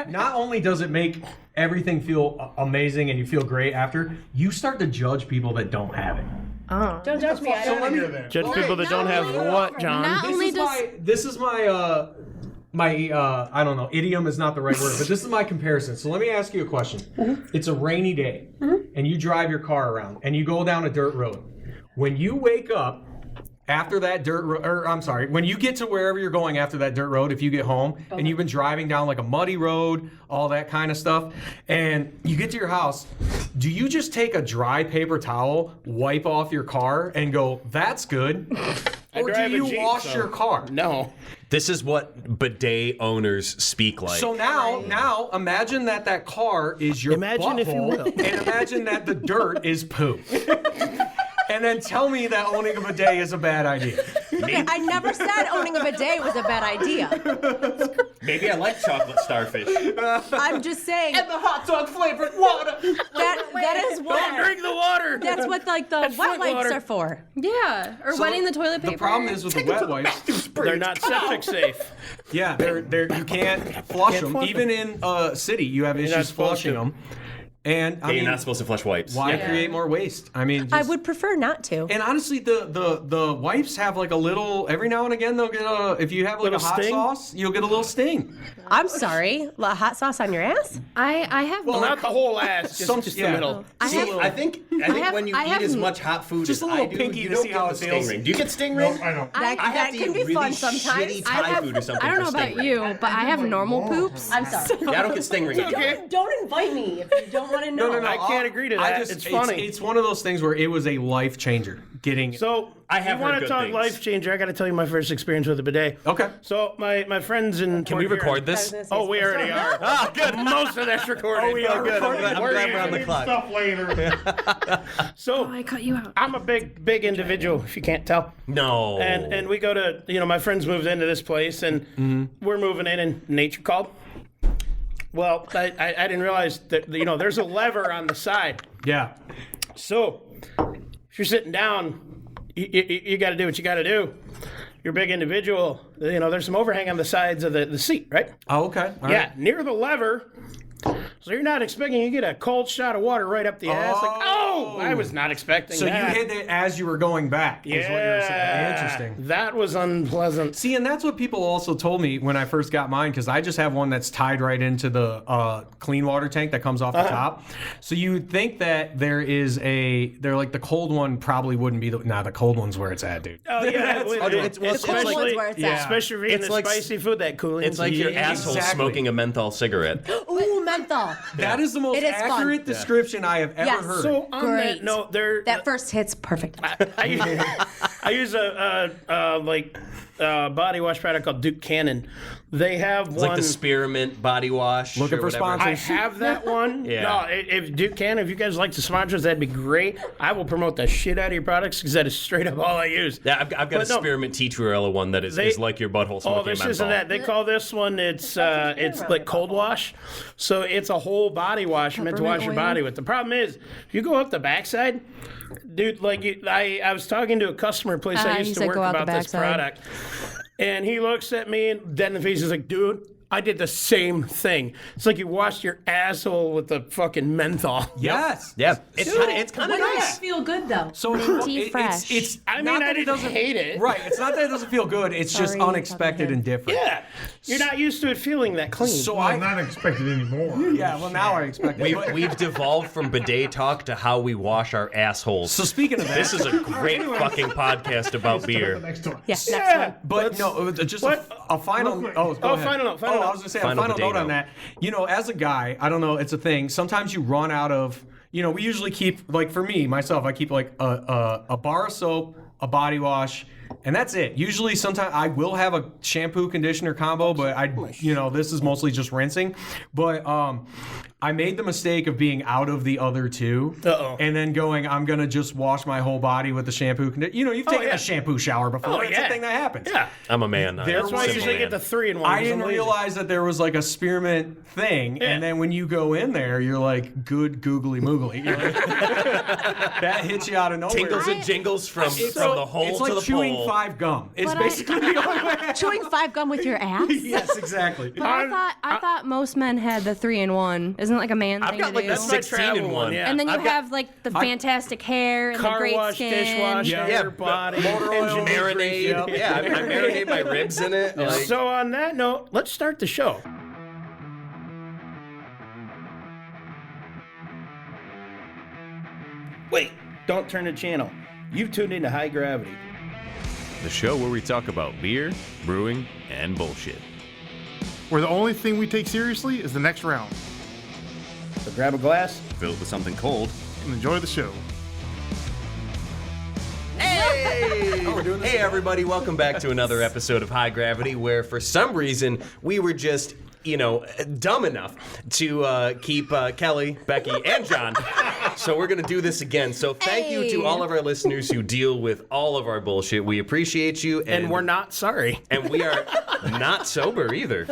not only does it make everything feel amazing and you feel great after, you start to judge people that don't have it. Oh. Don't judge me. Judge people that don't have what, John? This is my I don't know, idiom is not the right word, but this is my comparison. So let me ask you a question. It's a rainy day, and you drive your car around, and you go down a dirt road. When you wake up after that when you get to wherever you're going after that dirt road, if you get home, and you've been driving down like a muddy road, all that kind of stuff, and you get to your house, do you just take a dry paper towel, wipe off your car, and go, that's good? Or do you wash your car? No. This is what bidet owners speak like. So now imagine that car is your Imagine, if you butthole, will. and imagine that the dirt is poo. And then tell me that owning a bidet is a bad idea. Okay, I never said owning a bidet was a bad idea. Maybe I like chocolate starfish. I'm just saying. And the hot dog flavored water. That is what. Don't drink the water. That's what like the That's wet foot wipes water. are for. Yeah, or wetting the toilet paper. The problem is with the wet wipes. They're not septic safe. Yeah, they're you can't flush Can't them. flush Even in city, you have issues not supposed flushing to. them. And I You're mean, not supposed to flush wipes. why create more waste? I mean, I would prefer not to. And honestly, the wipes have like a little. Every now and again, they'll get a. If you have like a Little hot sting? sauce, you'll get a little sting. I'm sorry. Hot sauce on your ass? I have. Well, not the whole ass, just the yeah. middle. I have. I think when you I eat have- as much hot food Just as a little I do, pinky you to don't see get how the it feels. sting ring. Do you get sting ring? I don't. I I have That to can eat be really fun sometimes. shitty Thai food or something. I don't know for sting about ring. you, but I have normal poops. I'm sorry. Yeah, I don't get sting ring. Don't invite me if you don't want to know. No. I can't agree to that. It's funny. It's one of those things where it was a life changer. Getting So, I have you want heard to good talk things. life changer? I got to tell you my first experience with a bidet. okay. So, my friends in. Can we record this? Oh, we already are. Ah, good. Most of that's recorded. Oh, we are good. I'm glad we're on the clock. Stuff later. So, I cut you out. I'm a big individual, if you can't tell. No. And we go to, my friends moved into this place, and we're moving in, and nature called. Well, I didn't realize that, there's a lever on the side. Yeah. So, if you're sitting down, you got to do what you got to do. You're a big individual. There's some overhang on the sides of the seat, right? Oh, okay. All Yeah, right. near the lever. So you're not expecting you get a cold shot of water right up the ass. Like, oh, I was not expecting So that. you hit it as you were going back. Is what you were saying. Interesting. That was unpleasant. See, and that's what people also told me when I first got mine, because I just have one that's tied right into the clean water tank that comes off the top. So you would think that they're like the cold one probably wouldn't be the cold one's where it's at, dude. Oh yeah, it's cold like- one's where it's at. especially if you're eating It's the like- spicy food, that cooling. It's like your asshole Exactly. smoking a menthol cigarette. Ooh, menthol. That is the most It is fun. accurate description I have ever Yes. heard. So on Great. that note, there. That first hit's perfect. I use a body wash product called Duke Cannon. They have It's one. like the spearmint body wash. Looking or for whatever. I sponsors. have that one. Yeah. No, if Duke Cannon, if you guys like to sponsor us, that'd be great. I will promote the shit out of your products because that is straight up all I use. Yeah, I've got a But no. spearmint tea Torella one that is like your butthole smoking Oh, this menthol. isn't that. They call this one. It's like cold wash, so it's a whole body wash meant to wash your Peppermint body oil. with. The problem is, if you go up the backside, dude. I was talking to a customer place I you used to said work go out the about this backside. product, and he looks at me and dead in the face. He's like, "Dude, I did the same thing. It's like you washed your asshole with the fucking menthol." Yes. Yeah, it's kind of nice. feel good though. So Fresh. it's I mean, not I that it didn't doesn't hate it. Right. It's not that it doesn't feel good. It's just Sorry, unexpected and different. Yeah, you're not used to it feeling that clean. So I'm not expected anymore. yeah. Well, now I expect it. We've devolved from bidet talk to how we wash our assholes. So speaking of that, This is a great fucking podcast about beer. Next time. Yes, yeah, next one. but no, just What? a final. Real quick. Oh, go ahead. final note, I was gonna say Final a final note on potato. that. As a guy, I don't know. It's a thing. Sometimes you run out of. We usually keep like for me myself, I keep like a bar of soap, a body wash. And that's it. Usually, sometimes I will have a shampoo conditioner combo, but this is mostly just rinsing. But I made the mistake of being out of the other two, and then going, I'm gonna just wash my whole body with the shampoo. You've taken a shampoo shower before. It's a thing that happens. Yeah. I'm a man. That's why I usually get the 3-in-1. I didn't realize that there was like a spearmint thing, and then when you go in there, you're like, good googly moogly. You're like, that hits you out of nowhere. Tingles and jingles from the hole It's to like the chewing pole. 5 gum. It's basically the only way. Chewing 5 gum with your ass? Yes, exactly. But I thought most men had the 3-in-1. Isn't it like a man I've thing got to like do? the 16-in-1. Yeah. And then you I've got- have like the fantastic hair and the car great wash, skin. dishwash, hair, body, motor oil, Marinade. Yeah, I marinate my ribs in it. Like, So on that note, let's start the show. Wait, don't turn the channel. You've tuned into High Gravity. The show where we talk about beer, brewing, and bullshit. Where the only thing we take seriously is the next round. So grab a glass. Fill it with something cold. And enjoy the show. Hey! Hey, everybody, welcome back to another episode of High Gravity, where for some reason we were just, dumb enough to keep Kelly, Becky, and John. So we're going to do this again. So thank you to all of our listeners who deal with all of our bullshit. We appreciate you. And we're not sorry. And we are not sober either.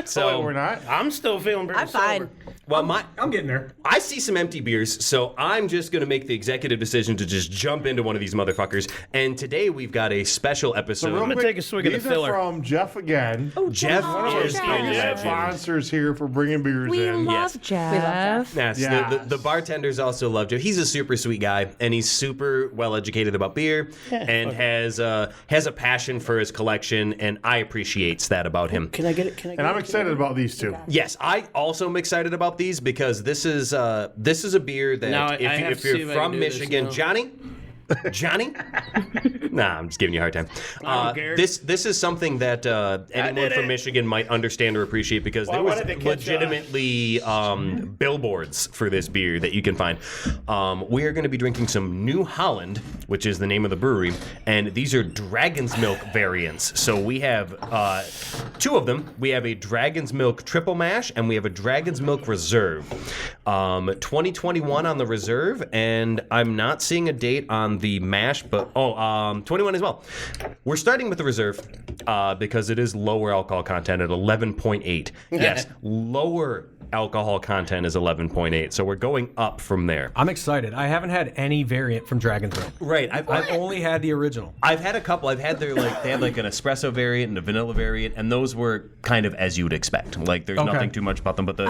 So We're not. I'm still feeling pretty I'm fine. sober. well, I'm getting there. I see some empty beers, so I'm just going to make the executive decision to just jump into one of these motherfuckers. And today we've got a special episode. I'm gonna take a swig of the these filler. are from Jeff again. Jeff is a Jeff. legend. Sponsors here for bringing beers We in. love Yes. Jeff. Yes, Yes. The bartenders also love Jeff. He's a super sweet guy, and he's super well educated about beer, and has a passion for his collection, and I appreciates that about him. Can I get it? And I'm excited about these two. Yes, I also am excited about these because this is a beer that Now, I have if to see you're if I can from do this Michigan, now. Johnny. Nah, I'm just giving you a hard time. don't care. This is something that anyone did from it. Michigan might understand or appreciate because Well, I there was wanted to catch legitimately billboards for this beer that you can find. We are going to be drinking some New Holland, which is the name of the brewery, and these are Dragon's Milk variants. So we have 2 of them. We have a Dragon's Milk Triple Mash, and we have a Dragon's Milk Reserve. 2021 on the Reserve, and I'm not seeing a date on the mash, but 21 as well. We're starting with the Reserve because it is lower alcohol content at 11.8. Yes, lower alcohol content is 11.8, so we're going up from there. I'm excited. I haven't had any variant from Dragon's Milk. Right, I've only had the original. I've had a couple. I've had they had like an espresso variant and a vanilla variant, and those were kind of as you would expect. Like there's Okay. nothing too much about them, but the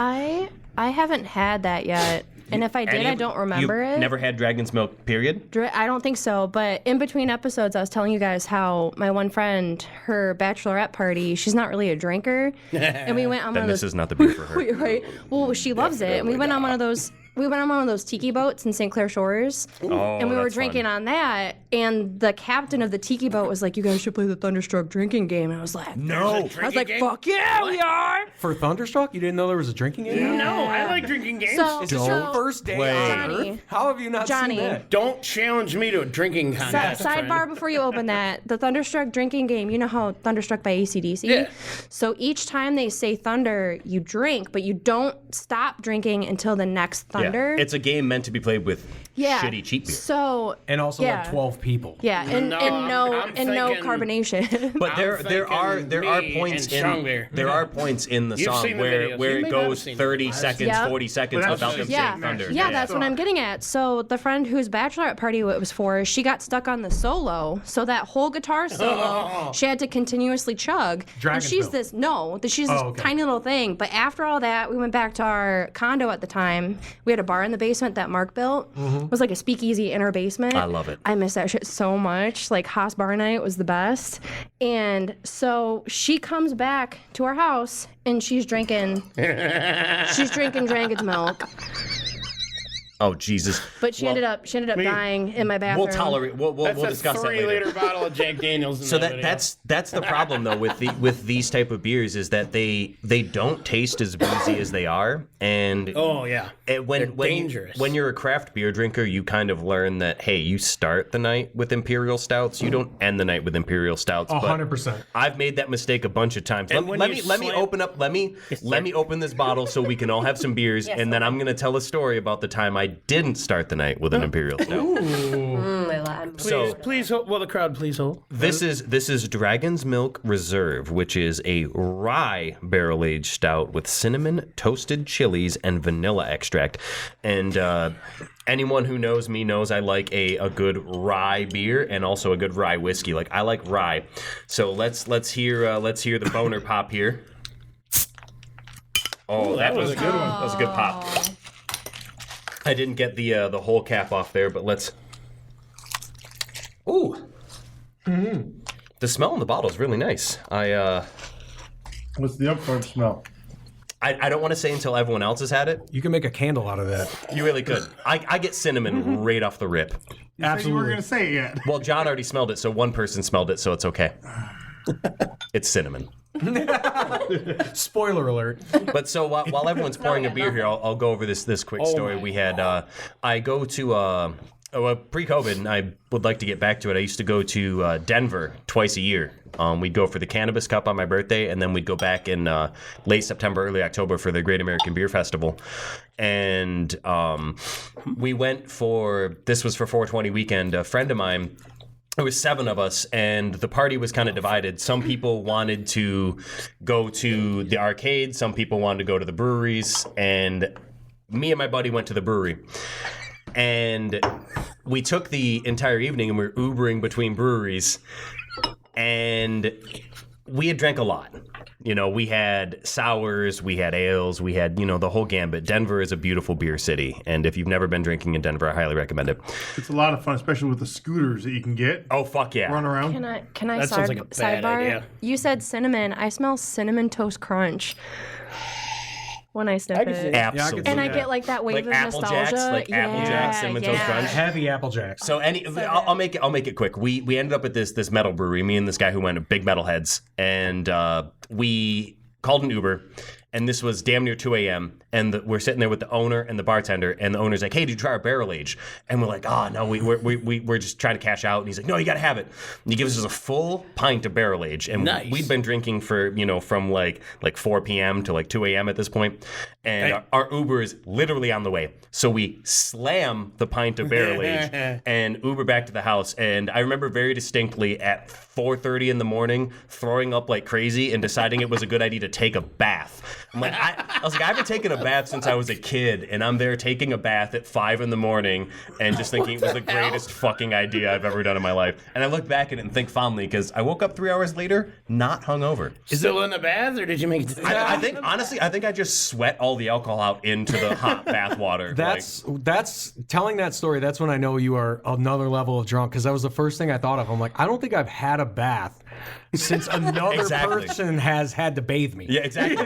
I haven't had that yet. And if I did, I don't remember you've it. Never had Dragon's Milk, period? I don't think so. But in between episodes, I was telling you guys how my one friend, her bachelorette party, she's not really a drinker. And we went on Then one of this those. is not the beer for her. Right. Well, she loves it. And we went on one of those. We went on one of those tiki boats in St. Clair Shores, and we were that's drinking fun. on that. And the captain of the tiki boat was like, "You guys should play the Thunderstruck drinking game." And I was like, No. I was like, "Fuck yeah, we are!" For Thunderstruck, you didn't know there was a drinking game? No, I like drinking games. So, Is this your first day on Johnny. Earth? How have you not Johnny. seen that? Don't challenge me to a drinking contest. Sidebar friend. before you open that. The Thunderstruck drinking game, you know how Thunderstruck by AC/DC? Yeah. So each time they say thunder, you drink, but you don't stop drinking until the next thunder. Yeah. It's a game meant to be played with shitty cheap beer. So And also Yeah. like 12 people. yeah, and No, no I'm no thinking- carbonation. But there are me points and strong in beer. there are points in the You've song seen the where videos. where You it may not have goes seen it. 30 seconds, Yep. 40 seconds But without them that's yeah, saying thunder. yeah, that's what I'm getting at. So the friend whose bachelorette party it was for, she got stuck on the solo. So that whole guitar solo, she had to continuously chug. Dragon's and she's Milk. she's this Oh, okay. tiny little thing. But after all that, we went back to our condo at the time. We had a bar in the basement that Mark built. It was like a speakeasy in our basement. I love it. I miss that shit so much. Like Haas Bar Night was the best. And so she comes back to our house and she's drinking Dragon's Milk. Oh Jesus! But she ended up dying in my bathroom. We'll tolerate. We'll That's discuss a that later. 3-liter bottle of Jack Daniels. In So that video. that's the problem though with these type of beers is that they don't taste as boozy as they are, and Oh yeah. when dangerous. when you're a craft beer drinker, you kind of learn that hey, you start the night with imperial stouts, you don't end the night with imperial stouts. 100%. I've made that mistake a bunch of times. And Let when me you let me slam- open up. Let me open this bottle so we can all have some beers, and then I'm gonna tell a story about the time I didn't start the night with an imperial stout. Please hold. Will the crowd please hold? This is Dragon's Milk Reserve, which is a rye barrel aged stout with cinnamon, toasted chilies, and vanilla extract. And anyone who knows me knows I like a good rye beer and also a good rye whiskey. Like I like rye. So let's hear the boner pop here. Oh, that was a good one. That was a good pop. I didn't get the whole cap off there, but let's. Ooh. The smell in the bottle is really nice. What's the upfront smell? I don't want to say until everyone else has had it. You can make a candle out of that. You really could. I get cinnamon right off the rip. You said you weren't Absolutely. going to say it yet. Well, John already smelled it, so one person smelled it, so it's okay. It's cinnamon. Spoiler alert. But so while everyone's pouring a beer here, I'll go over this quick story. We had I go to pre-COVID, and I would like to get back to it. I used to go to Denver twice a year. We'd go for the Cannabis Cup on my birthday, and then we'd go back in late September, early October for the Great American Beer Festival. And we went for, this was for 420 weekend, a friend of mine, there was 7 of us, and the party was kind of divided. Some people wanted to go to the arcade, some people wanted to go to the breweries, and me and my buddy went to the brewery. And we took the entire evening and we were Ubering between breweries, and we had drank a lot. You know, we had sours, we had ales, we had, the whole gambit. Denver is a beautiful beer city, and if you've never been drinking in Denver, I highly recommend it. It's a lot of fun, especially with the scooters that you can get. Oh, fuck yeah. Run around. Can I That sounds like a bad sidebar? idea. You said cinnamon. I smell cinnamon toast crunch when I sniff it. Absolutely. And I get like that wave Like of Apple nostalgia. Jacks, like Apple Jacks, Cinnamon Toast Crunch. Heavy Apple Jacks. So I'll make it quick. We ended up at this metal brewery, me and this guy who went, big metalheads, and we called an Uber, and this was damn near 2 a.m. And we're sitting there with the owner and the bartender, and the owner's like, "Hey, did you try our barrel age?" And we're like, "Oh no, we're just trying to cash out." And he's like, "No, you gotta have it." And he gives us a full pint of barrel age, and Nice. we'd been drinking for from like 4 p.m. to like 2 a.m. at this point, and our Uber is literally on the way. So we slam the pint of barrel age and Uber back to the house. And I remember very distinctly at 4:30 in the morning throwing up like crazy and deciding it was a good idea to take a bath. I'm like, I was like, I haven't taken a bath since I was a kid, and I'm there taking a bath at 5 in the morning and just thinking it was the greatest fucking idea I've ever done in my life. And I look back at it and think fondly because I woke up 3 hours later not hungover. Still in the bath, or did you make it? I think honestly, I think I just sweat all the alcohol out into the hot bath water. That's telling that story. That's when I know you are another level of drunk, because that was the first thing I thought of. I'm like, I don't think I've had a bath since another Exactly. person has had to bathe me. Yeah, exactly.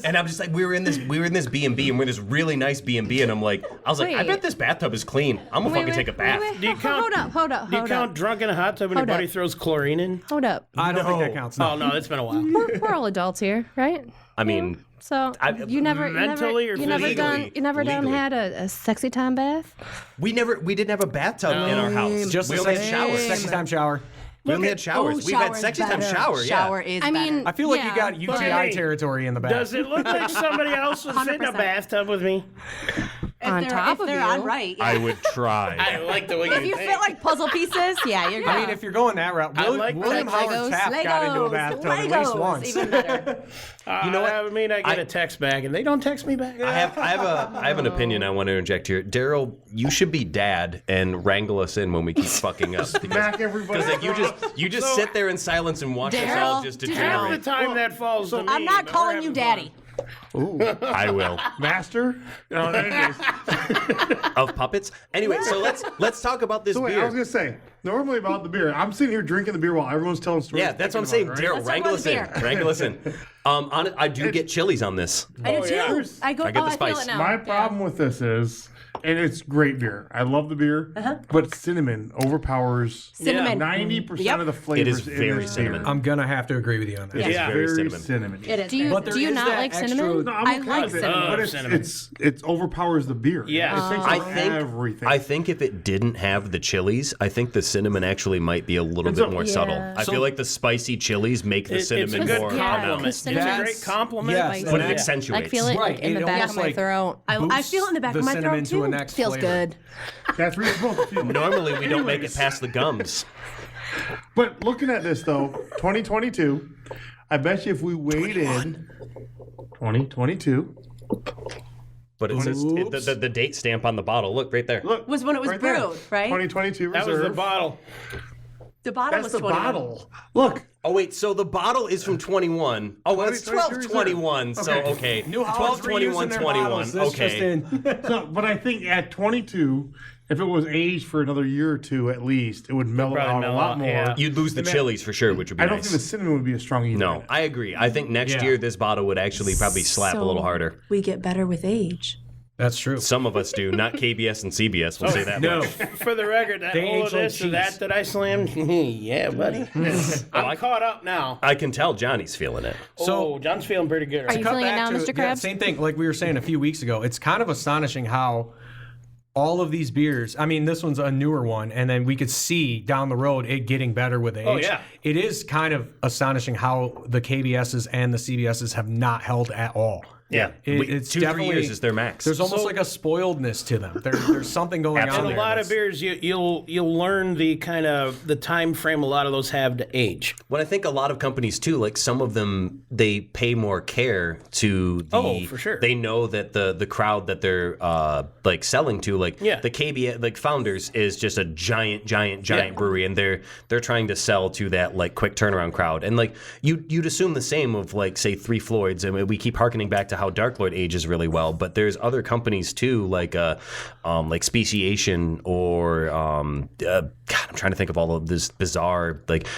And I'm just like, we were in this B&B, and we're in this really nice B&B, and I was like, I Wait. bet this bathtub is clean. I'm gonna fucking take a bath. Do you count? Hold up. Do you count drunk in a hot tub when your Hold buddy up. throws chlorine in? Hold up. I don't think that counts. No. Oh no, it's been a while. We're all adults here, right? I mean, So you never mentally or physically? done had a sexy time bath? we didn't have a bathtub in our house. Just we the only had sexy, showers. sexy time shower. We only had showers. We've had sexy time shower. Shower Yeah. is I mean, I feel like you got yeah, UTI but- territory in the back. Does it look like somebody else was sitting in a 100%. bathtub with me? on top if of they're you. on right. Yeah. I would try. I like the way If you fit like puzzle pieces, yeah, you're good. I mean, if you're going that route, I like William that. Howard Taft got into a bathtub at least once. Even better. You know what? I mean, I get a text back, and they don't text me back. I have an opinion I want to interject here. Daryl, you should be dad and wrangle us in when we keep fucking up. Smack everybody. Because like you just sit there in silence and watch us all Daryl, just Half the degenerate. time that falls to me. I'm not but calling we're you having daddy. I will. Master? No, there it is. Of puppets. Anyway, so let's talk about this So wait, I was beer. going to say, normally about the beer, I'm sitting here drinking the beer while everyone's telling stories. Yeah, that's what I'm saying. thinking about it, Daryl, Let's talk wrangle about us the in. beer. Wrangle us in. I do get chilies on this. I do too. yeah. I go. I get the I feel spice. it now. My problem with this is And it's great beer. I love the beer, but cinnamon overpowers Cinnamon. 90% of the flavors. It is in very this cinnamon. beer. I'm gonna have to agree with you on that. It is Yeah. very Very cinnamon. It is. Do you, But there do you is not that like extra- cinnamon? No, I'm I okay like with it, cinnamon. but Cinnamon. it's overpowers the beer. Yes. It takes I over think everything. I think if it didn't have the chilies, I think the cinnamon actually might be a little bit more subtle. I feel like the spicy chilies make the It's cinnamon a good more compliment. pronounced. It's a That's- great compliment. Yes, But it and accentuates. I feel it Right, like, in the it back almost, of my like, throat. I feel it in the back the of my cinnamon throat to a too. next Feels flavor. good. That's what you're supposed to feel. Normally, we don't make it past the gums. But looking at this though, 2022, I bet you if we waited 2022. But it says the date stamp on the bottle. Look right there. Look, Was when it was right there. brewed, right? 2022 That was reserve. the bottle. The bottle That's was the 21. bottle. Look, Oh wait, so the bottle is from 21. Oh, well, it's 12/21. So okay, New Holland's 12/21, reusing their 21. bottles. This Okay. just in. so, but I think at 22, if it was aged for another year or two at least, it would mellow Probably out a mellow lot out, more. yeah. You'd lose the And then- chilies for sure, which would be I don't nice. think the cinnamon would be as strong either. No, I agree. I think next Yeah. year this bottle would actually probably slap a little harder. We get better with age. That's true. Some of us do, not KBS and CBS. We'll say that No. much. For the record, that They all age of like this or cheese. that I slammed, yeah, buddy. I'm caught up now. I can tell Johnny's feeling it. So- Oh, John's feeling pretty good. Are Right? you Cut feeling it back now, to- Mr. yeah, Krabs? same thing, like we were saying a few weeks ago. It's kind of astonishing how all of these beers, I mean, this one's a newer one, and then we could see down the road it getting better with age. Oh, yeah. It is kind of astonishing how the KBSs and the CBSs have not held at all. Yeah, It's 2-3 definitely- years is their max. There's almost So- like a spoiledness to them. There's something going on And there. a lot of that's- beers, you'll learn the kind of the time frame a lot of those have to age. Well, I think a lot of companies too, like some of them, they pay more care to the. Oh, for sure. They know that the crowd that they're like selling to, like Yeah. the KBS, like Founders is just a giant Yeah. brewery, and they're trying to sell to that like quick turnaround crowd. And like you'd assume the same of like say Three Floyds, and we keep harkening back to how Dark Lord ages really well, but there's other companies too, like Speciation or God, I'm trying to think of all of this bizarre like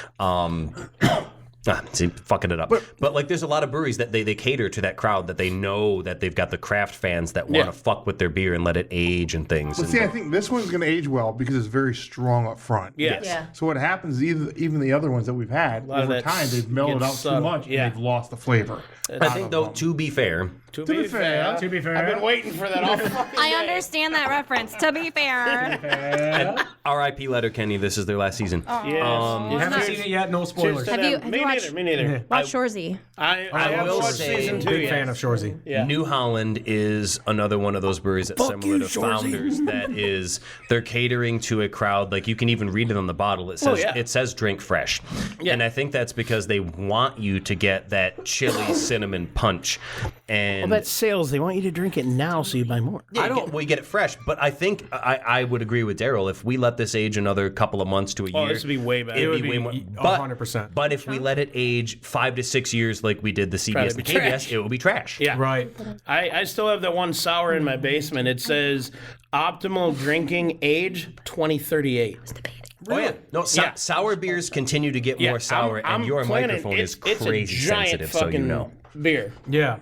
see, fucking it up. But like, there's a lot of breweries that they cater to that crowd that they know that they've got the craft fans that want to fuck with their beer and let it age and things. But And see, I think this one's going to age well because it's very strong up front. Yes. Yeah. So what happens, even the other ones that we've had, of over that time, they've mellowed gets out subtle. too much Yeah. and they've lost the flavor. I think though, to be fair, To be fair, I've been waiting for that all fucking I day. understand that reference, to be fair. R.I.P. Letterkenny, this is their last season. Yes. You haven't seen it yet, no Cheers spoilers. to Have them. you- have Me you neither. watched- Me neither. Watch Shorzy. I I have will watched say, season 2. Big yes. fan of Shorzy. Yeah. New Holland is another one of those breweries that's similar to Founders. That is, they're catering to a crowd. Like you can even read it on the bottle. It says yeah. it says drink fresh, and I think that's because they want you to get that chili cinnamon punch. And Well, that's sales. They want you to drink it now so you buy more. I don't. We get it fresh, but I think I would agree with Daryl. If we let this age another couple of months to a year, this would be way better. It'd It would be way more. be But 100%. But if we let it age 5 to 6 years, like we did the CBS and be KBS, trash. it will be trash. Yeah. Right. I still have that one sour in my basement. It says optimal drinking age 2038. Oh yeah. No, Yeah. sour beers continue to get more sour, and your planning- microphone is it's a crazy giant sensitive, so you fucking know. beer. Yeah.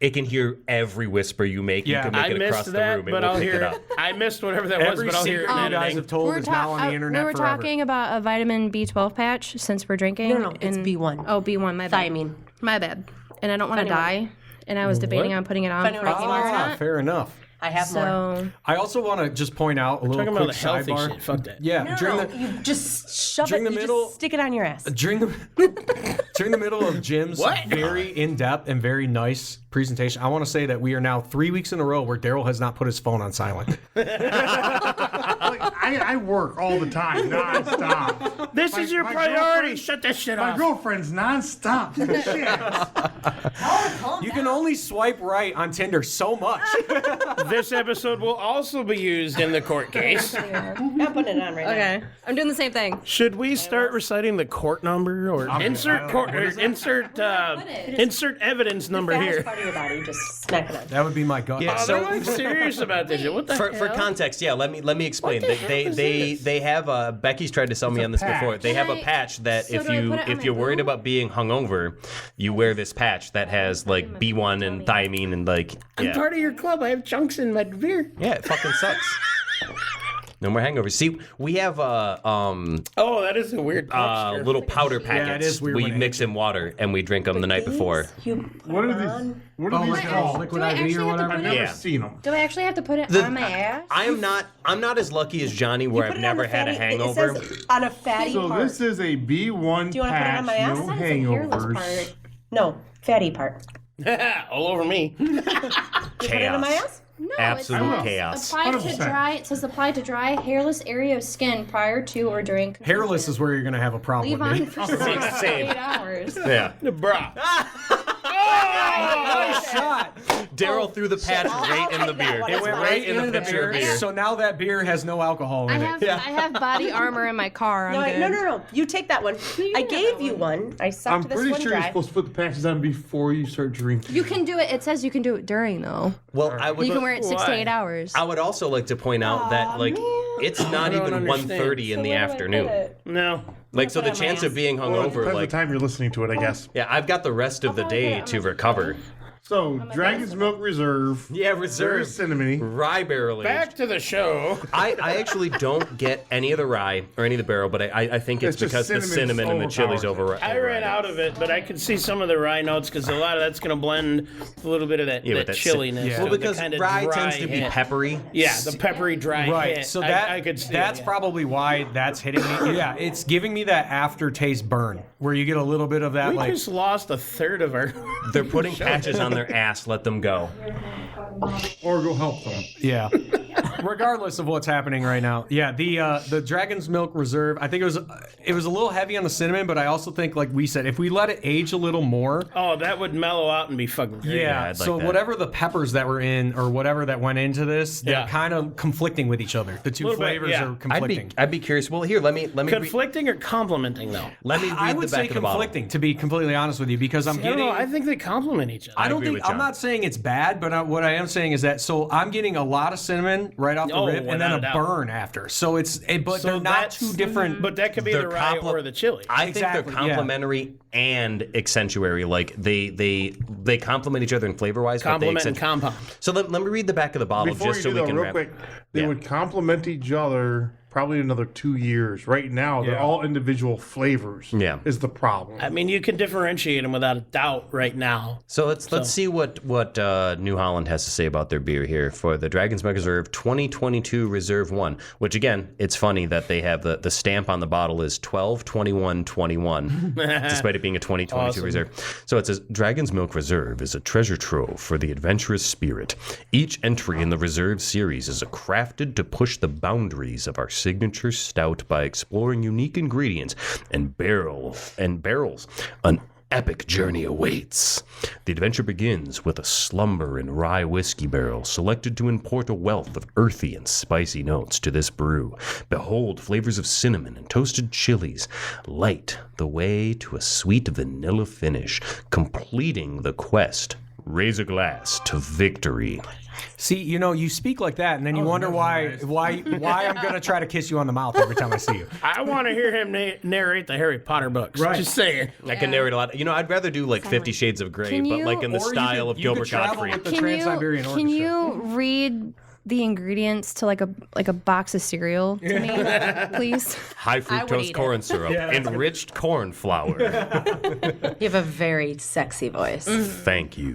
It can hear every whisper you make. Yeah. You can make I it across missed the that, room. It but will I'll pick hear it it. up. I missed whatever that was, Every but I'll hear it secret in you guys editing. have told is now on the internet we were forever. talking about a vitamin B12 patch since we're drinking. No, it's B1. Oh, B1, my bad. Thiamine. My bad. And I don't want to Funny one. die. And I was debating on putting it on Funny for one. a Ah, fair enough. I have more. So I also want to just point out a little Talking quick about the healthy sidebar. shit. Fuck that. Yeah, No, during no, the you just shove during it. the You middle- just stick it on your ass. during the during the middle of Jim's very in-depth and very nice presentation, I want to say that we are now 3 weeks in a row where Daryl has not put his phone on silent. Like, I work all the time, nonstop. This is your my priority. girlfriend- Shut that shit My off. girlfriend's nonstop. Shit. You can only swipe right on Tinder so much. This episode will also be used in the court case. I'm putting it on right now. okay, I'm doing the same thing. Should we start reciting the court number or insert court or insert evidence number The here? fast part of your body, just smack it on. That would be my gut. Yeah, So- they're like serious about this shit. What the For context, yeah, let me explain. they have Becky's tried to sell me on this before. They have a patch that So do I put it on if my you're worried boob? about being hungover, you wear this patch that has like B1 and thiamine and like I'm part of your club. I have chunks in my beer. yeah, it fucking sucks. No more hangovers. See, we have Oh, that is a weird texture. little powder packets. Yeah, it is weird we when it mix in water and we drink them the night before. What are these? What are these called? Liquid Do I IV actually or have to whatever. put I've it- never Yeah. seen them. Do I actually have to put it The- on my ass? I'm not as lucky as Johnny where I've Put it on never the had a fatty- hangover. It says on a fatty So part. this is a B1 Do you want to put it on my ass? patch, no That is a hairless hangovers. part. No, fatty part. All over me. Put it on my ass? No, Absolute it says chaos. Apply to 100%. dry. It says apply to dry, hairless area of skin prior to or during. Hairless is where you're gonna have a problem Leave with on me. for 8 hours. Yeah. Bruh. Nice shot. Daryl threw the patch right in the take that beer. one. It went right in the into pitcher of beer. So now that beer has no alcohol I in have it. I have body armor in my car. I'm good. No. You take that one. I gave you one. I I'm sucked this pretty one sure you're dry. supposed to put the patches on before you start drinking. You can do it. It says you can do it during though. Well, I would You can wear it 6 to Why? 8 hours. I would also like to point out that like it's not don't even understand. 1:30 in the Where do I put afternoon. it? No. Like so put the it on my chance of ass. being Well, it hungover depends like the time you're listening to it, I guess. yeah, I've got the rest of the day to recover. So, Dragon's Milk Reserve. Yeah, Very reserve cinnamony. rye barrel aged. Back to the show. I actually don't get any of the rye or any of the barrel, but I think it's It's just because the cinnamon's cinnamon and the chili's overpowers over. I ran out of it, but I could see some of the rye notes because a lot of that's going to blend with a little bit of that, Yeah, that with that chilliness. Yeah. of Well, the because kinda rye dry tends to be hit. peppery. Yeah, the peppery dry Right. hit. So that I could see that's it, yeah. probably why that's hitting me. Yeah, it's giving me that aftertaste burn where you get a little bit of that We like just lost a third of our. They're putting patches on their ass. Let them go. Or go help them. yeah. Regardless of what's happening right now. Yeah, the Dragon's Milk Reserve, I think it was a little heavy on the cinnamon, but I also think like we said if we let it age a little more, Oh, that would mellow out and be fucking great. yeah, I'd like so that. whatever the peppers that were in or whatever that went into this, they're Yeah. kind of conflicting with each other. The two Little bit, flavors yeah. are conflicting. I'd be curious. Well, here, let me Conflicting or complimenting though? let me I read would the back say of the bottle. conflicting, to be completely honest with you, because I'm I don't getting. know. I think they complement each other. I don't agree think with I'm John. not saying it's bad, but what I am saying is that so I'm getting a lot of cinnamon right off the Oh, rip, and then without a a doubt. burn after. So but So they're not that's- two different. But that could be They're the rye compli- or the chili. I think Exactly, they're yeah. complementary and accentuary. Like they complement each other in flavor wise. Complement and compound. So let me read the back of the bottle Before just you so do we that, can real wrap. quick, they Yeah. would complement each other probably another 2 years. Right now, they're Yeah. all individual flavors. Yeah. Is the problem. I mean, you can differentiate them without a doubt right now. So let's see what New Holland has to say about their beer here for the Dragon's Milk Reserve 2022 Reserve 1, which again, it's funny that they have the stamp on the bottle is 12/21/21 despite it being a 2022 Awesome. Reserve. So it says Dragon's Milk Reserve is a treasure trove for the adventurous spirit. Each entry in the Reserve series is crafted to push the boundaries of our signature stout by exploring unique ingredients and barrels. An epic journey awaits. The adventure begins with a slumber and rye whiskey barrel selected to import a wealth of earthy and spicy notes to this brew. Behold, flavors of cinnamon and toasted chilies light the way to a sweet vanilla finish, completing the quest. Raise a glass to victory. See, you speak like that, and then you wonder why I'm gonna try to kiss you on the mouth every time I see you. I want to hear him narrate the Harry Potter books. Right. Just saying. I can narrate a lot. I'd rather do like 50 Shades of Grey, Can but you- like in the Or you style could- of you could Gilbert travel Gottfried. with the Trans-Siberian Can Orchestra. you read the ingredients to like a box of cereal to me, please? High would fructose eat it. corn syrup, enriched corn flour. You have a very sexy voice. Thank you.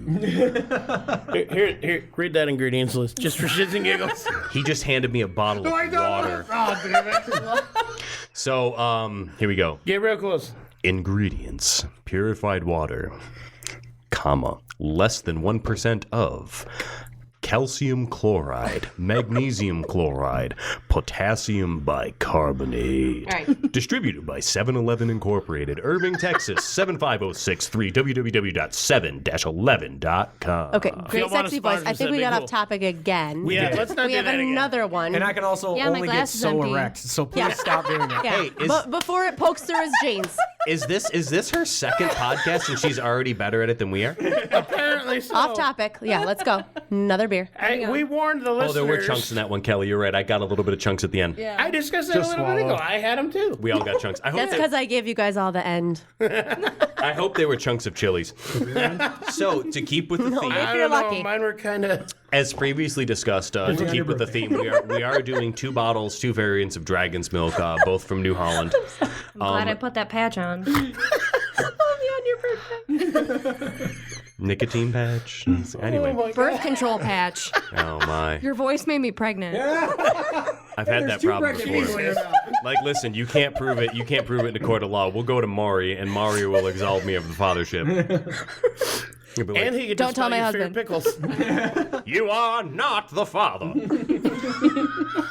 Here, read that ingredients list just for shits and giggles. He just handed me a bottle of water. Oh, damn it. So, here we go. Get real close. Ingredients: purified water, less than 1% of calcium chloride, magnesium chloride, potassium bicarbonate. All right. Distributed by 7-Eleven Incorporated, Irving, Texas 75063, www.7-11.com. Okay, you great don't wanna sexy voice. I sponsor us, think we that'd got be off cool. topic again. Yeah, let's not we do have that again. another one. And I can also Yeah, my only get glass is so empty. erect, so please Yeah. stop doing that. yeah. Hey, is- but before it pokes through his jeans. Is this her second podcast and she's already better at it than we are? Apparently so. Off topic. Yeah, let's go. Another beer. We warned the listeners. Oh, there were chunks in that one, Kelly. You're right. I got a little bit of chunks at the end. Yeah. I discussed that a little bit ago. I had them too. We all got chunks. I hope That's because I gave you guys all the end. I hope they were chunks of chilies. So to keep with the theme, I you're don't know. lucky. Mine were kind of. as previously discussed, to keep with the theme, we are doing 2 bottles, 2 variants of Dragon's Milk, both from New Holland. Glad I put that patch on. Nicotine patch. Anyway. Birth control patch. Oh my. Your voice made me pregnant. I've had that problem before. Like, listen, you can't prove it. You can't prove it in a court of law. We'll go to Maury, and Maury will absolve me of the fathership. He'll be like, And he could Don't just tell buy my you favorite pickles. you are not the father.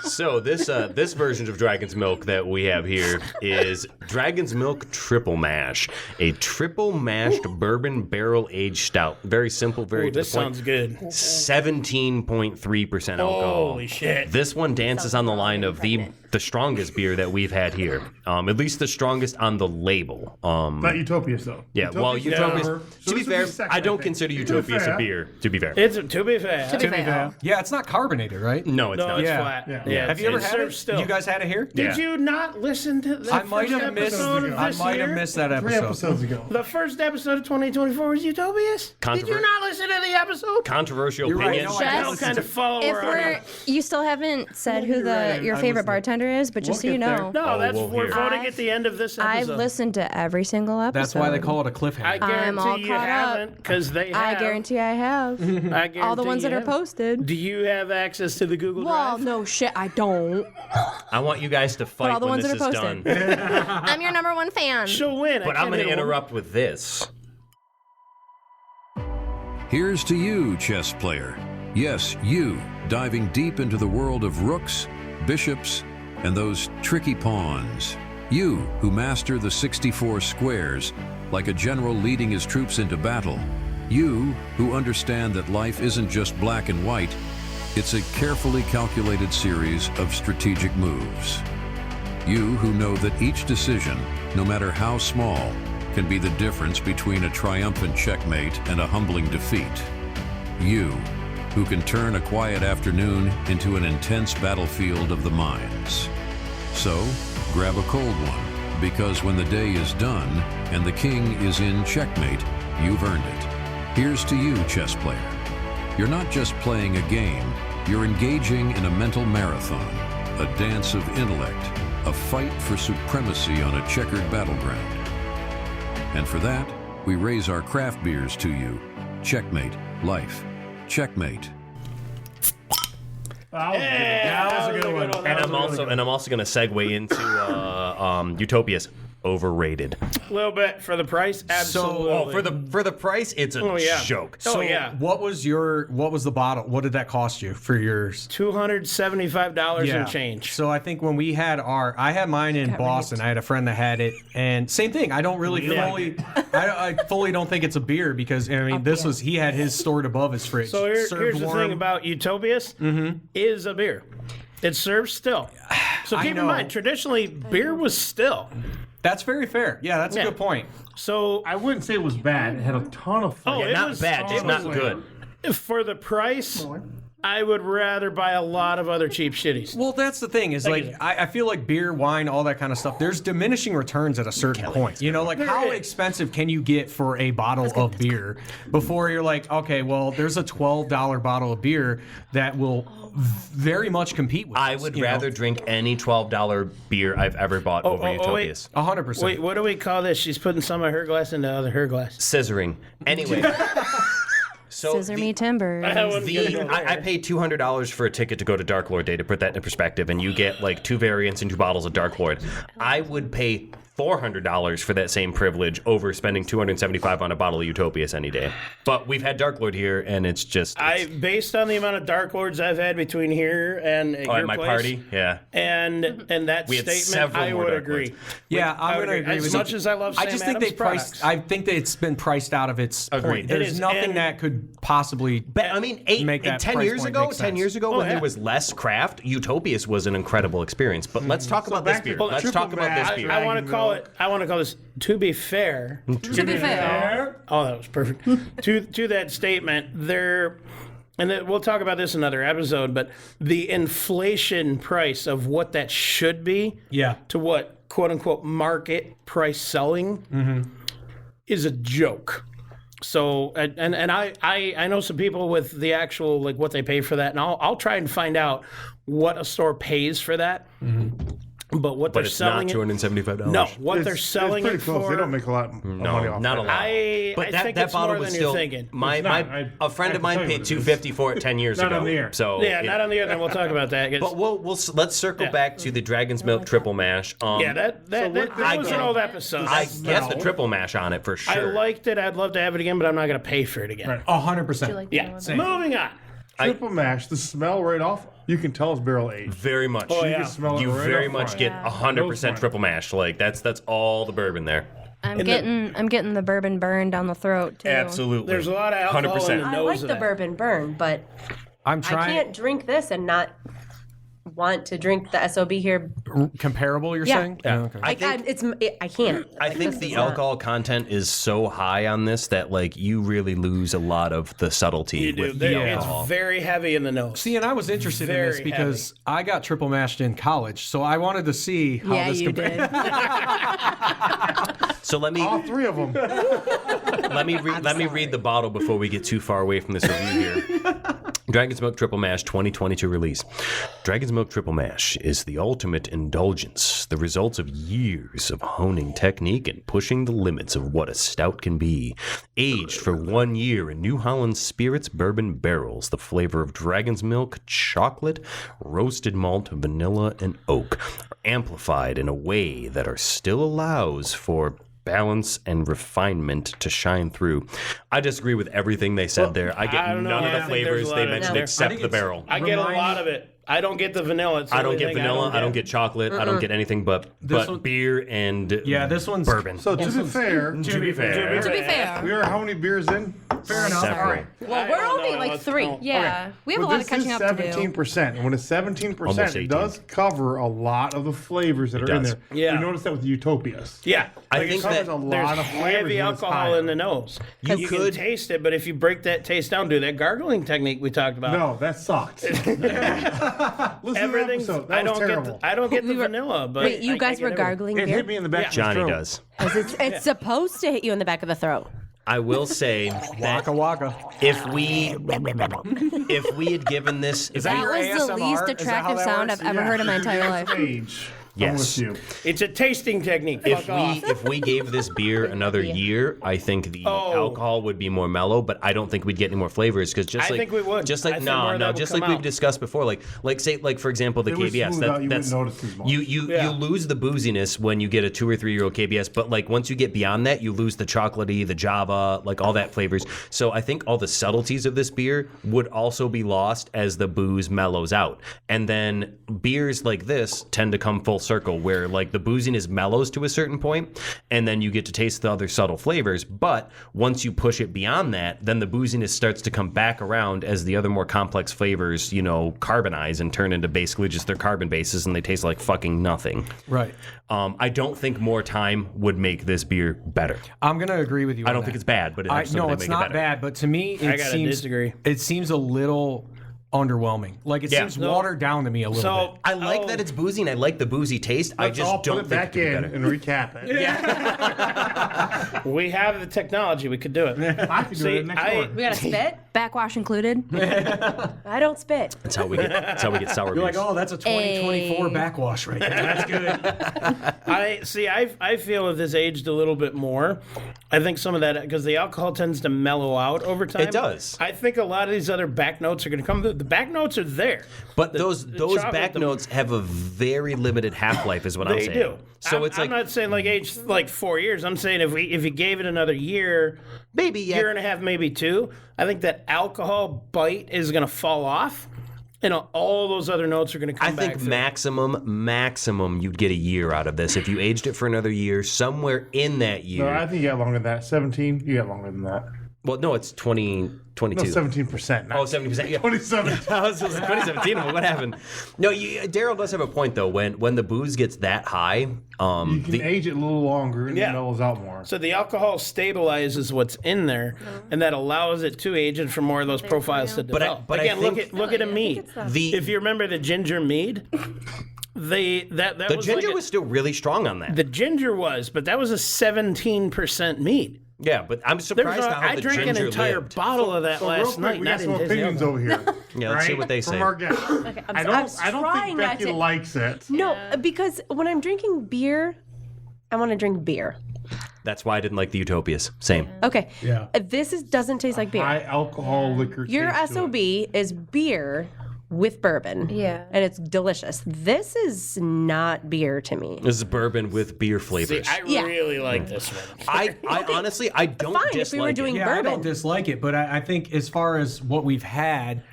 So this version of Dragon's Milk that we have here is Dragon's Milk Triple Mash, a triple mashed bourbon barrel aged stout. Very simple, very Ooh, to this the point. sounds good. 17.3% alcohol. Holy shit. This one dances on the line of the strongest beer that we've had here. At least the strongest on the label. Not Utopias, though. Yeah, well, Utopia's, So to be this would fair, second, I don't think. consider To be Utopia's a fair. beer, to be fair. It's to be fair. To be fair. Yeah, it's not carbonated, right? No, it's No, not. it's Yeah. flat. Yeah. Have you ever it had serves it? Still. You guys had it here? Did you not listen to the I might first have missed. episode of I this might have year? missed that 3 episode. episodes ago. The first episode of 2024 was Utopias? Did you not listen to the episode? Controversial You're right, opinion. no, I What kind of follower If are you? you still haven't said who your favorite bartender is, but just so We'll you get know, there. No, that's we'll we're hear. voting at the end of this episode. I've listened to every single episode. That's why they call it a I cliffhanger. I'm all guarantee you caught up. haven't, because they have. I guarantee I have. I guarantee All the ones you that are haven't. posted. Do you have access to the Google Well, Drive? no shit, I don't. I want you guys to fight all the when ones this that is are done. posted. I'm your number 1 fan. She'll win. But I'm going to interrupt with this. Here's to you, chess player. Yes, you, diving deep into the world of rooks, bishops, and those tricky pawns. You, who master the 64 squares, like a general leading his troops into battle. You, who understand that life isn't just black and white, it's a carefully calculated series of strategic moves. You who know that each decision, no matter how small, can be the difference between a triumphant checkmate and a humbling defeat. You, who can turn a quiet afternoon into an intense battlefield of the minds. So, grab a cold one, because when the day is done and the king is in checkmate, you've earned it. Here's to you, chess player. You're not just playing a game, you're engaging in a mental marathon, a dance of intellect, a fight for supremacy on a checkered battleground. And for that, we raise our craft beers to you. Checkmate, life. Checkmate. That was a good one. And I'm also going to segue into Utopia's overrated. A little bit for the price. Absolutely. For the price, it's a joke. Oh yeah. What was the bottle? What did that cost you for yours? $275 and change. So I think when we had I had mine in Boston. I had a friend that had it, and same thing. I don't really I fully don't think it's a beer because I mean he had his stored above his fridge. So here's Served the warm. thing about Utopias is a beer. It serves still. So I keep in know. mind, traditionally beer was still. That's very fair. Yeah, that's a good point. So I wouldn't say it was bad. It had a ton of flavor. it Not was bad, just not flavor. good. for the price, I would rather buy a lot of other cheap shitties. Well, that's the thing is like I feel like beer, wine, all that kind of stuff. There's diminishing returns at a certain point. You know, like how expensive can you get for a bottle of beer before you're like, okay, well, there's a $12 bottle of beer that will very much compete with. I this, would you know? rather drink any $12 beer I've ever bought over Utopias. 100%. Wait, what do we call this? She's putting some of her glass into other her glass. Scissoring. Anyway. So Scissor me timber. I paid $200 for a ticket to go to Dark Lord Day, to put that into perspective, and you get like 2 variants and 2 bottles of Dark Lord. I would pay $400 for that same privilege over spending $275 on a bottle of Utopias any day. But we've had Dark Lord here, and it's just Based on the amount of Dark Lords I've had between here and your at my place, party, yeah. and that We had statement, several I more would Dark agree. Lords. Yeah, I I'm would going to agree as with much you. as I love I Sam just think Adams they priced. products. I think that it's been priced out of its Agreed. point. There's It is, nothing and- that could possibly. But I mean, make that 10 price years point ago, make 10 sense. years ago, when yeah. there was less craft, Utopias was an incredible experience. But let's talk about this back to beer. the Let's triple talk about this mash. beer. I want to call call it. I want to call this. To be fair. To be fair. Oh, that was perfect. to that statement, and then we'll talk about this in another episode, but the inflation price of what that should be to what quote unquote market price selling is a joke. So and I know some people with the actual like what they pay for that, and I'll try and find out what a store pays for that. But they're it's selling not $275. No, what they're selling it's pretty it close. for. They don't make a lot of money off not a that. lot. I think it's more than you're thinking. A friend of mine paid $250 for it 10 years Not ago. on the air. So Yeah, not on the other. We'll talk about that. But let's circle back to the Dragon's Milk Triple Mash. That was an old episode. I get the triple mash on it for sure. I liked it. I'd love to have it again, but I'm not going to pay for it again. 100%. Yeah. Moving on. Triple mash, the smell right off, you can tell it's barrel aged. Very much. Oh, You yeah. can smell it You right very off much front. get No 100% smell. triple mash. Like that's all the bourbon there. I'm getting the bourbon burn down the throat too. Absolutely. There's a lot of alcohol 100%. in the I nose like of the that. bourbon burn, but I'm I trying. can't drink this and not want to drink the SOB here. Comparable, you're Yeah. saying? Yeah. Okay. I can't. I think the alcohol content is so high on this that like you really lose a lot of the subtlety You do. with the It's alcohol. very heavy in the nose. See, and I was interested in this Very because I got triple mashed in college, so I wanted to see how Yeah, this you compared. did. So let me All three of them. let me read the bottle before we get too far away from this review here. Dragon's Milk Triple Mash 2022 release. Dragon's Milk Triple Mash is the ultimate indulgence, the results of years of honing technique and pushing the limits of what a stout can be. Aged for 1 year in New Holland Spirits bourbon barrels, the flavor of Dragon's Milk, chocolate, roasted malt, vanilla, and oak are amplified in a way that still allows for balance and refinement to shine through. I disagree with everything they said there. I get I don't know. none of I the think there's flavors a they lot of mentioned there. except I think the it's- barrel. I get a lot of it. I don't get the vanilla. It's the I don't only get thing vanilla. I don't get chocolate. I don't get anything but one- beer and Yeah, this one's bourbon. So to be fair, to be fair, To be fair. we are how many beers in? fair enough. several. Well, we're only like 3. Yeah, we have a lot of catching up to do. 17%. And when it's 17%, Almost it 18. does cover a lot of the flavors that are in does. there. Yeah. You notice that with Utopias. Yeah. I Like, think it covers that a lot There's of flavors heavy when it's alcohol higher. in the nose. You can could- taste it, but if you break that taste down, do that gargling technique we talked about. No, that sucked. Listen to Everything's. the episode. That I don't was terrible. get. I don't get the vanilla, but Wait, you I guys get were everything. gargling It beer? hit me in the back of the Johnny throat. does. 'Cause it's supposed to hit you in the back of the throat. I will say that Waka waka. if we had given this, if that we, your That was the ASMR? least Is that how attractive that sound works? I've ever heard in my You entire get life. some age. Yes. I'm with you. It's a tasting technique. Fuck off. if we gave this beer another year, I think the Oh. alcohol would be more mellow, but I don't think we'd get any more flavors because just I like think we would. just I like think more of that would just come like we've out. discussed before, like for example the It was KBS. smooth out, you That's wouldn't notice as much. you Yeah. lose the booziness when you get a 2 or 3 year old KBS, but like once you get beyond that, you lose the chocolatey, the Java, like all that flavors. So I think all the subtleties of this beer would also be lost as the booze mellows out, and then beers like this tend to come full circle where like the booziness mellows to a certain point, and then you get to taste the other subtle flavors. But once you push it beyond that, then the booziness starts to come back around as the other more complex flavors, carbonize and turn into basically just their carbon bases, and they taste like fucking nothing. Right. I don't think more time would make this beer better. I'm gonna agree with you. I on don't that. think it's bad, but it No, absolutely it's make it not better. bad. But to me, I it gotta seems disagree. It seems a little underwhelming. Like it Yeah. seems No. watered down to me a little So bit. I like that it's boozy, and I like the boozy taste. I Let's just all put don't it think back it could be in better. and recap it. We have the technology. We could do it. I can do it next door. We got to spit? Backwash included. I don't spit. That's how we get sour You're beers. like, oh, that's a 2024 backwash right there. That's good. I feel if this aged a little bit more, I think some of that because the alcohol tends to mellow out over time. It does. I think a lot of these other back notes are going to come. The back notes are there. But those chocolate, back the- notes have a very limited half life, is what I'm They saying. do. So it's I'm like not saying like age like 4 years. I'm saying if you gave it another year, maybe year and a half, maybe 2, I think that alcohol bite is going to fall off, and all those other notes are going to come I back. think through. maximum you'd get a year out of this if you aged it for another year. Somewhere in that year, No, I think you got longer than that. 17, you got longer than that. Well, no, it's 2022. No, 17%. Oh, 70%. Yeah. 2017. I was 2017. What happened? No, Daryl does have a point though. When the booze gets that high, You can age it a little longer and it mellows out more. So the alcohol stabilizes what's in there, and that allows it to age and for more of those profiles to develop. but again, I think look at a mead. If you remember the ginger mead, the ginger was still really strong on that. The ginger was, but that was a 17% mead. Yeah, but I'm surprised how I the drank ginger an entire lived. bottle of that So real last quick, night. we got some opinions over here. Yeah, let's see what they say. From our guests. Okay, I don't think Becky likes it. No, because when I'm drinking beer, I want to drink beer. That's why I didn't like the Utopias. Same. Okay. Yeah. This doesn't taste like beer. High alcohol liquor. Your taste to SOB it. is beer with bourbon. Yeah. And it's delicious. This is not beer to me. This is bourbon with beer See, flavors. I really like this one. I honestly, I don't Fine, dislike if we were doing Yeah, I bourbon. don't dislike it, but I think as far as what we've had,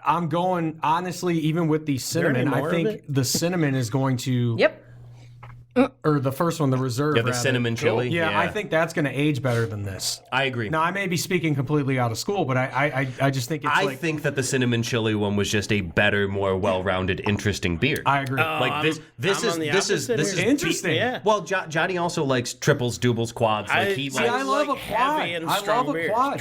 I'm going honestly. Even with the cinnamon, any I more of think it? the cinnamon is going to. Yep. Or the first one, the reserve. Yeah, the rather. cinnamon chili. Yeah, I think that's going to age better than this. I agree. Now I may be speaking completely out of school, but I just think it's I think that the cinnamon chili one was just a better, more well-rounded, interesting beer. I agree. Like this I'm on the opposite here. Interesting. Yeah. Well, Johnny also likes triples, doubles, quads. Like he see, I likes love a quad. heavy and I strong love a beers. quad.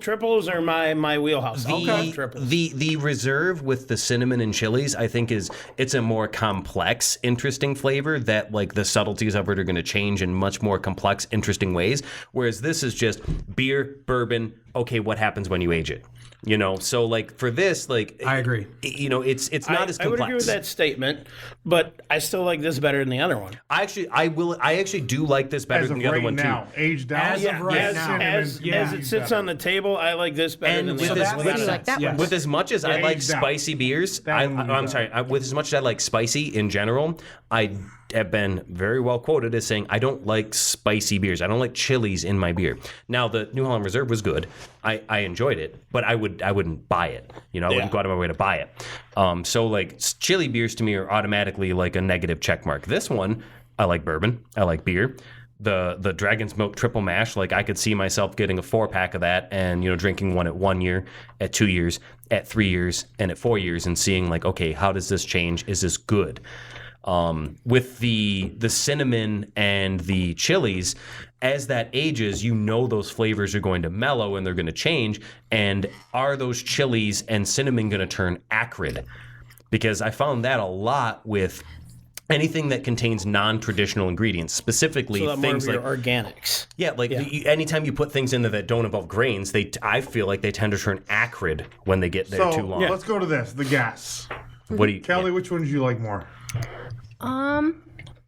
Triples are my wheelhouse. I love triples. the reserve with the cinnamon and chilies. I think it's a more complex, interesting flavor that like the subtleties of it are going to change in much more complex, interesting ways. Whereas this is just beer, bourbon. Okay, what happens when you age it? You know, so like for this, like I agree. You know, it's not as complex. I would agree with that statement, but I still like this better than the other one. I actually do like this better As than of the other right one now, too. aged down. As of right now. As it sits on the table, I like this better And than the with other this, one. with, you like that one? with as much as I like aged out. spicy beers, That one I'm was sorry. With as much as I like spicy in general, I have been very well quoted as saying I don't like spicy beers. I don't like chilies in my beer. Now the New Holland Reserve was good. I enjoyed it, but I wouldn't buy it. You know, I wouldn't go out of my way to buy it. So like chili beers to me are automatically like a negative check mark. This one, I like bourbon. I like beer. The Dragon's Milk Triple Mash, like I could see myself getting a 4-pack of that and, you know, drinking one at 1 year, at 2 years, at 3 years, and at 4 years and seeing like, okay, how does this change? Is this good? With the cinnamon and the chilies, as that ages, you know those flavors are going to mellow and they're going to change. And are those chilies and cinnamon going to turn acrid? Because I found that a lot with anything that contains non-traditional ingredients, specifically So that more things of like your organics. yeah, like anytime you put things in there that don't involve grains, I feel like they tend to turn acrid when they get there So too long. let's go to this. The gas. What do you, Kelly, which one do you like more?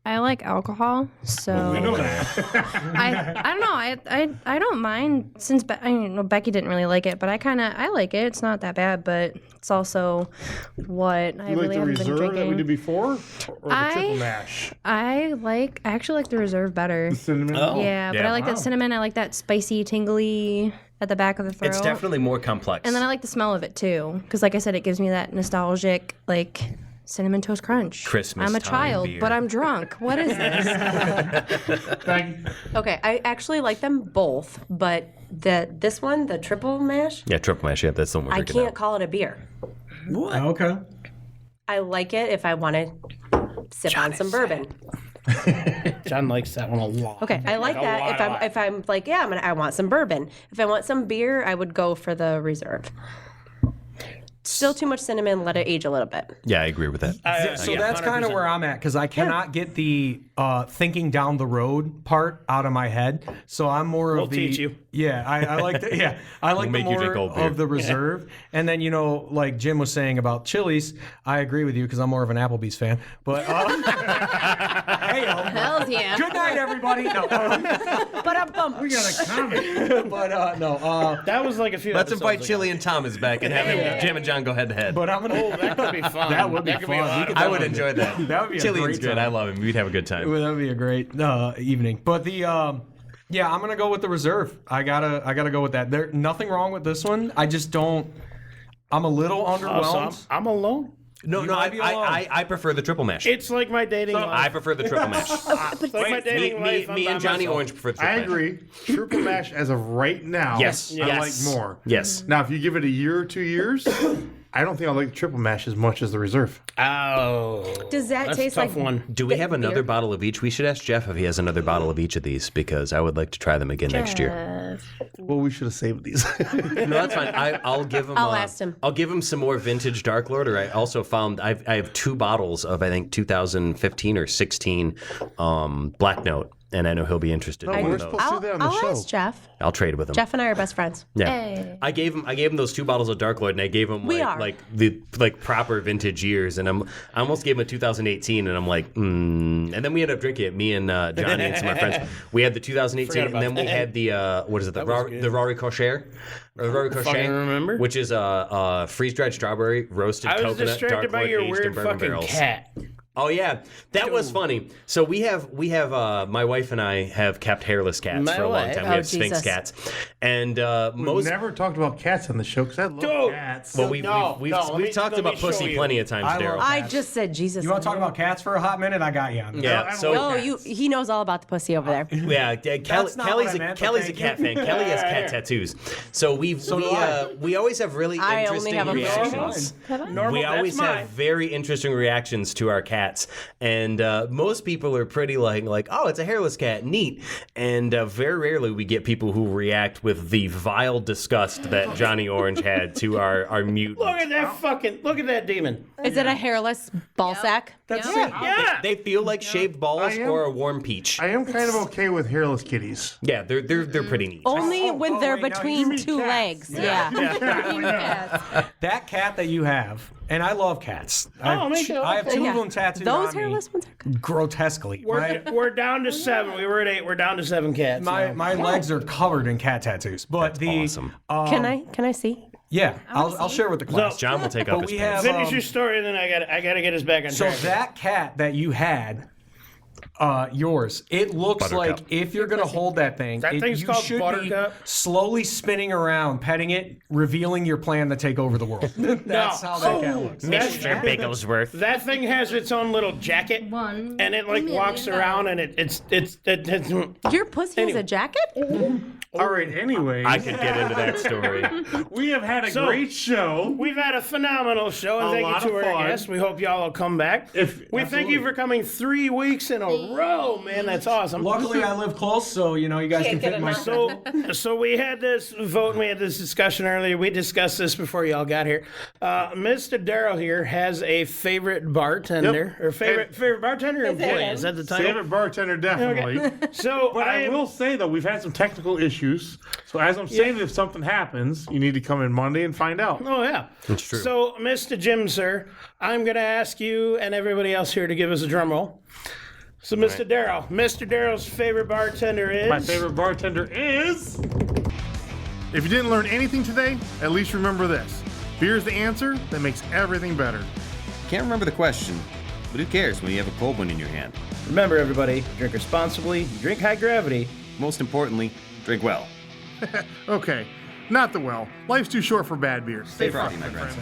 I like alcohol, so We know that. I don't know. I don't mind since I know Becky didn't really like it, but I like it. It's not that bad, but it's also what I You like really the haven't been reserve that we drinking. did before, or the I- triple mash? I actually like the reserve better. Cinnamon. Yeah, but yeah, I like that cinnamon. I like that spicy, tingly at the back of the throat. it's definitely more complex. And then I like the smell of it too, because like I said, it gives me that nostalgic like cinnamon toast crunch. Christmas I'm a time child, beer. but I'm drunk. What is this? Okay, I actually like them both, but this one, the triple mash, yeah, triple mash. Yeah, that's the one we're I drinking can't now. call it a beer. Okay. I like it if I want to sip on some bourbon. John likes that one a lot. Okay, I like that if I'm like, yeah, I want some bourbon. If I want some beer, I would go for the reserve. Still too much cinnamon. Let it age a little bit. Yeah, I agree with that. So that's kind of where I'm at because I cannot get the thinking down the road part out of my head. So I'm more We'll of the teach you. Yeah, I like the I like the make you more drink old beer. of the reserve. And then like Jim was saying about chilies, I agree with you because I'm more of an Applebee's fan. But hey, Hells yeah. good night, everybody. No, We got a comment. but no. That was like a few. Let's episodes invite ago. Chili and Thomas back and have Jim and John go head to head. But I'm gonna. Oh, that could be fun. That would be could fun. a lot We of could fun. I would enjoy that. That would be a Chili's great good. time. I love him. We'd have a good time. Well, that would be a great evening. But the yeah, I'm gonna go with the reserve. I gotta go with that. There's nothing wrong with this one. I just don't. I'm a little Oh, so underwhelmed. I'm alone. No, I prefer the triple mash. It's like my dating life. I prefer the triple mash. It's like my dating life. Me and Johnny Orange prefer the triple I mash. agree. Triple mash as of right now. Yes. I Yes. like more. Yes. Now, if you give it a year or 2 years, I don't think I like the triple mash as much as the reserve. Oh. Does that That's taste a tough like one. Do we have another beer? bottle of each? We should ask Jeff if he has another bottle of each of these because I would like to try them again next year. Well, we should have saved these. No, that's fine. I'll give him. I'll ask him. I'll give him some more vintage Dark Lord. Or I also found I have 2 bottles of I think 2015 or 16 Black Note, and I know he'll be interested. No, in we're those. supposed to do that on the I'll show. ask Jeff. I'll trade with him. Jeff and I are best friends. Yeah, Hey. I gave him those 2 bottles of Dark Lord, and I gave him We are. like the proper vintage years, and I almost gave him a 2018, and I'm like, and then we ended up drinking it. Me and Johnny and some of our friends. We had the 2018, and then we had the what is it? The Rory Cocher. Or the Rory Cocher, remember. which is freeze dried strawberry, roasted I was coconut, distracted dark by Lord, your aged in weird bourbon fucking barrels. cat. Oh yeah, that was funny. So we have my wife and I have kept hairless cats for a long time. We have Sphinx Jesus. cats, and We've most. never talked about cats on the show because I love Dude. cats. Well, we've let me talked about show pussy you. plenty of times, I Daryl. love I just said Jesus. You want to talk about cats for a hot minute? I got you on that. Yeah, so Oh, he knows all about the pussy over there. yeah, That's not Kelly's what I meant, but Kelly's a thank cat you. fan. Kelly has cat tattoos. So we always have really I only interesting have a reactions. Normal, We always that's mine. have very interesting reactions to our cats, and most people are pretty like, oh, it's a hairless cat, neat. And very rarely we get people who react with the vile disgust that Johnny Orange had to our mutant. Look at that demon. Is it a hairless ball sack? Yeah. They feel like shaved balls or a warm peach. I am kind of okay with hairless kitties. Yeah, they're pretty neat. Only when they're wait, no, you between mean 2 cats. legs. Yeah. That cat that you have, and I love cats. me too. I have 2 Yeah. of them tattooed Those on me hairless ones are good. grotesquely. We're down to 7. We were at 8. We're down to 7 cats. now. My legs are covered in cat tattoos. But the awesome. Can I see? yeah, I'll share with the class. John will take off his we pants. have Finish your story, and then I gotta get us back on So track. that cat that you had, yours, it looks Buttercup. like if you're gonna hold that thing, That thing's you called should Buttercup? be slowly spinning around, petting it, revealing your plan to take over the world. That's how that cat looks. Mr. Bigglesworth. That thing has its own little jacket, and it like walks around, and it's Your pussy has a jacket? All right, anyways, I could get into that story. we have had a So- great show. We've had a phenomenal show, and A thank lot you to of our fun. guests. We hope y'all will come back. We thank you absolutely. for coming 3 weeks in a row, man. That's awesome. Luckily, I live close, so you guys can fit in my. So we had this vote and we had this discussion earlier. We discussed this before y'all got here. Mr. Darryl here has a favorite bartender or favorite bartender or employee. Is that the title? Favorite bartender, definitely. So But I will say though, we've had some technical issues. So as I'm saying, if something happens, you need to come in Monday and find out. Oh yeah, That's true. So, Mr. Jim, sir, I'm gonna ask you and everybody else here to give us a drum roll. So, Mr. Darryl, Mr. Darryl's favorite bartender is. My favorite bartender is. If you didn't learn anything today, at least remember this: beer is the answer that makes everything better. Can't remember the question, but who cares when you have a cold one in your hand? Remember, everybody, drink responsibly, drink high gravity. Most importantly, drink well. Okay, not the well. Life's too short for bad beers. Stay frothy, my friends.